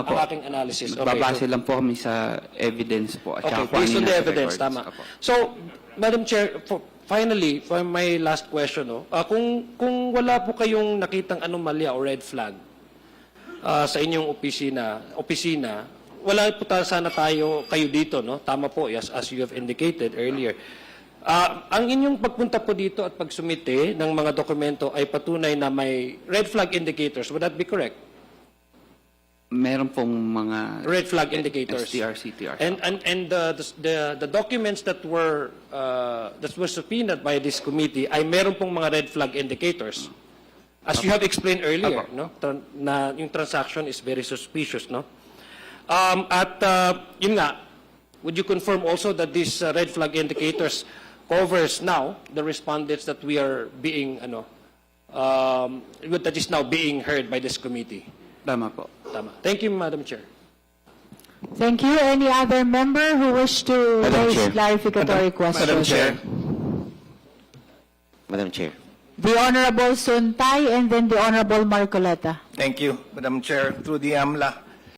Opo. ang aking analysis. Okay, Babase lang po kami sa evidence po. At okay, saka kung based ano on the yung nasa evidence, records. tama. Opo. So, Madam Chair, finally, for my last question, kung wala po kayong nakitang anomalya o red flag sa inyong opisina, wala po sana kayo dito, no? Tama po, as you have indicated earlier. Ang inyong pagpunta po dito at pagsumite ng mga dokumento ay patunay na may red flag indicators. Would that be correct? Meron pong mga Red flag indicators. STR, CTR. And the documents that were subpoenaed by this committee ay meron pong mga red flag indicators. As you have explained earlier, no? Na yung transaction is very suspicious, no? Yun nga, would you confirm also that these red flag indicators covers now the respondents that we are being that is now being heard by this committee? Tama po. Tama. Thank you, Madam Chair. Thank you. Any other member who wish to Madam raise Chair. clarificatory questions? Madam Chair. Madam Chair. The Honorable Suntay and then the Honorable Marcoleta. Thank you, Madam Chair. Through the AMLA,